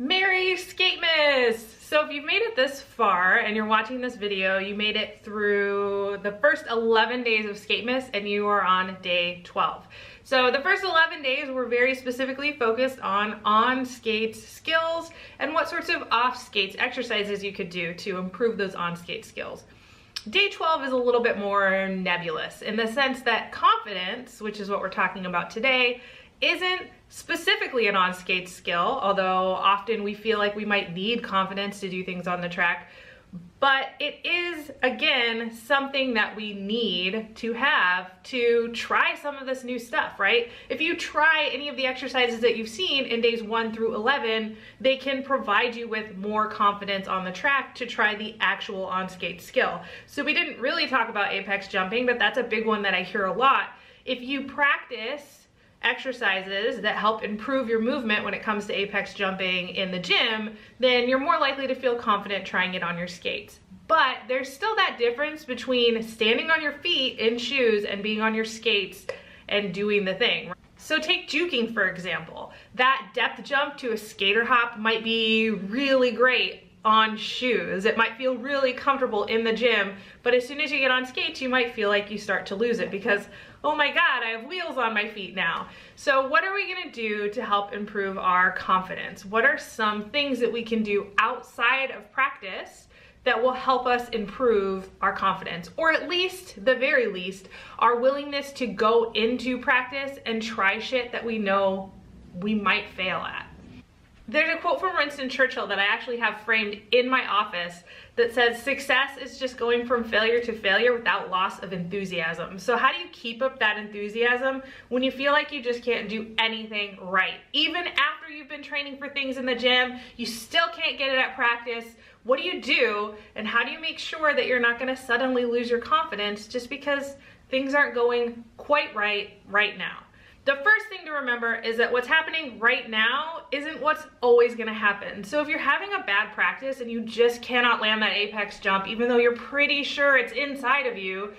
Merry Skatemas! So if you've made it this far and you're watching this video, you made it through the first 11 days of Skatemas and you are on day 12. So the first 11 days were very specifically focused on skates skills and what sorts of off skates exercises you could do to improve those on skate skills. Day 12 is a little bit more nebulous in the sense that confidence, which is what we're talking about today, isn't specifically an on-skate skill, although often we feel like we might need confidence to do things on the track, but it is, again, something that we need to have to try some of this new stuff, right? If you try any of the exercises that you've seen in days 1 through 11, they can provide you with more confidence on the track to try the actual on-skate skill. So we didn't really talk about apex jumping, but that's a big one that I hear a lot. If you practice exercises that help improve your movement when it comes to apex jumping in the gym, then you're more likely to feel confident trying it on your skates. But there's still that difference between standing on your feet in shoes and being on your skates and doing the thing. So take juking, for example. That depth jump to a skater hop might be really great on shoes. It might feel really comfortable in the gym, but as soon as you get on skates, you might feel like you start to lose it because, oh my God, I have wheels on my feet now. So what are we gonna do to help improve our confidence? What are some things that we can do outside of practice that will help us improve our confidence, or at least, the very least, our willingness to go into practice and try shit that we know we might fail at? There's a quote from Winston Churchill that I actually have framed in my office that says, "Success is just going from failure to failure without loss of enthusiasm." So how do you keep up that enthusiasm when you feel like you just can't do anything right? Even after you've been training for things in the gym, you still can't get it at practice. What do you do, and how do you make sure that you're not gonna suddenly lose your confidence just because things aren't going quite right now? The first thing to remember is that what's happening right now isn't what's always gonna happen. So if you're having a bad practice and you just cannot land that apex jump, even though you're pretty sure it's inside of you,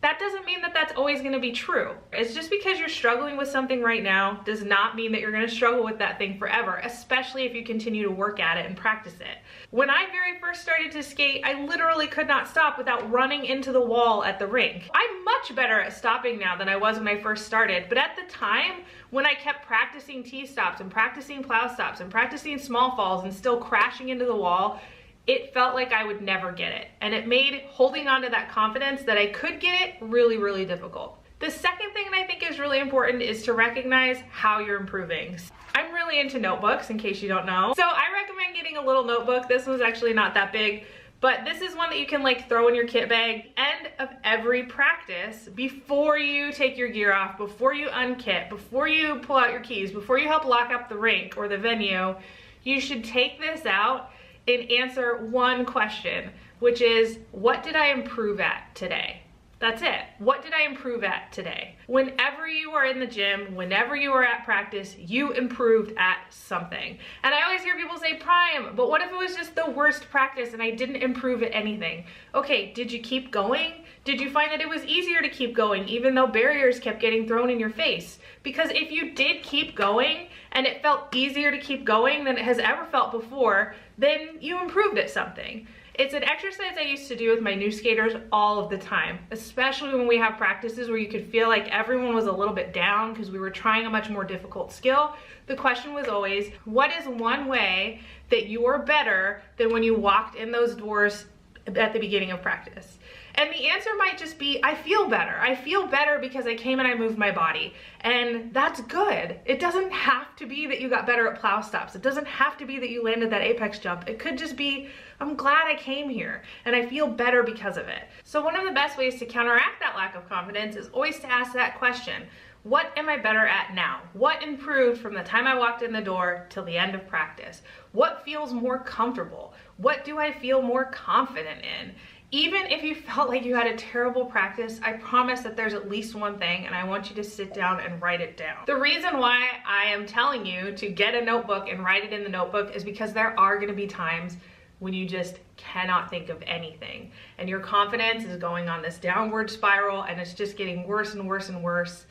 that doesn't mean that that's always gonna be true. It's just because you're struggling with something right now does not mean that you're gonna struggle with that thing forever, especially if you continue to work at it and practice it. When I very first started to skate, I literally could not stop without running into the wall at the rink. I'm much better at stopping now than I was when I first started, but at the time, when I kept practicing T-stops and practicing plow stops and practicing small falls and still crashing into the wall, it felt like I would never get it. And it made holding on to that confidence that I could get it really, really difficult. The second thing that I think is really important is to recognize how you're improving. I'm really into notebooks, in case you don't know. So I recommend getting a little notebook. This one's actually not that big, but this is one that you can like throw in your kit bag. End of every practice, before you take your gear off, before you unkit, before you pull out your keys, before you help lock up the rink or the venue, you should take this out and answer one question, which is, what did I improve at today? That's it. What did I improve at today? Whenever you are in the gym, whenever you are at practice, you improved at something. And I always hear people say, Prime, but what if it was just the worst practice and I didn't improve at anything? Okay, did you keep going? Did you find that it was easier to keep going even though barriers kept getting thrown in your face? Because if you did keep going and it felt easier to keep going than it has ever felt before, then you improved at something. It's an exercise I used to do with my new skaters all of the time, especially when we have practices where you could feel like everyone was a little bit down because we were trying a much more difficult skill. The question was always, what is one way that you are better than when you walked in those doors at the beginning of practice? And the answer might just be, I feel better. I feel better because I came and I moved my body. And that's good. It doesn't have to be that you got better at plow stops. It doesn't have to be that you landed that apex jump. It could just be, I'm glad I came here and I feel better because of it. So one of the best ways to counteract that lack of confidence is always to ask that question. What am I better at now? What improved from the time I walked in the door till the end of practice? What feels more comfortable? What do I feel more confident in? Even if you felt like you had a terrible practice, I promise that there's at least one thing, and I want you to sit down and write it down. The reason why I am telling you to get a notebook and write it in the notebook is because there are gonna be times when you just cannot think of anything, and your confidence is going on this downward spiral, and it's just getting worse and worse and worse.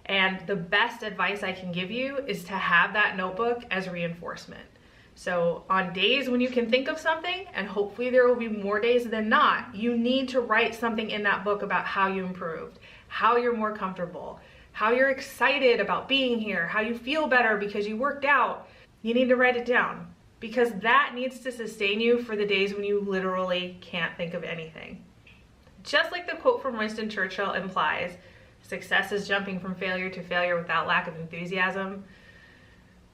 And the best advice I can give you is to have that notebook as reinforcement. So on days when you can think of something, and hopefully there will be more days than not, you need to write something in that book about how you improved, how you're more comfortable, how you're excited about being here, how you feel better because you worked out. You need to write it down because that needs to sustain you for the days when you literally can't think of anything. Just like the quote from Winston Churchill implies, success is jumping from failure to failure without lack of enthusiasm.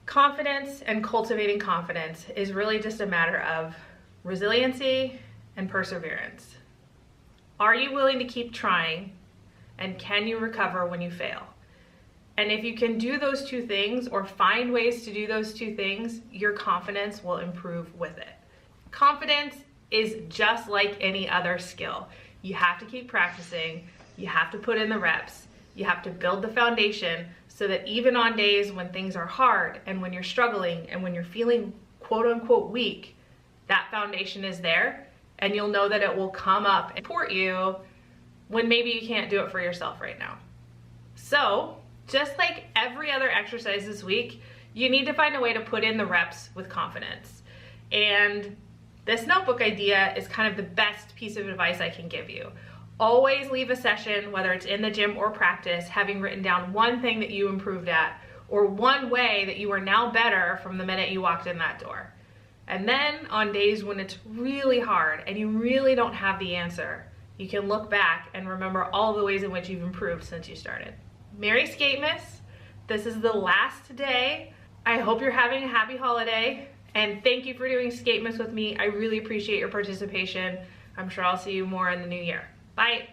Confidence and cultivating confidence is really just a matter of resiliency and perseverance. Are you willing to keep trying, and can you recover when you fail? And if you can do those two things or find ways to do those two things, your confidence will improve with it. Confidence is just like any other skill. You have to keep practicing, you have to put in the reps, you have to build the foundation so that even on days when things are hard and when you're struggling and when you're feeling quote unquote weak, that foundation is there and you'll know that it will come up and support you when maybe you can't do it for yourself right now. So just like every other exercise this week, you need to find a way to put in the reps with confidence. And this notebook idea is kind of the best piece of advice I can give you. Always leave a session, whether it's in the gym or practice, having written down one thing that you improved at or one way that you are now better from the minute you walked in that door. And then on days when it's really hard and you really don't have the answer, you can look back and remember all the ways in which you've improved since you started. Merry Skatemas. This is the last day. I hope you're having a happy holiday, and thank you for doing Skatemas with me. I really appreciate your participation. I'm sure I'll see you more in the new year. Bye.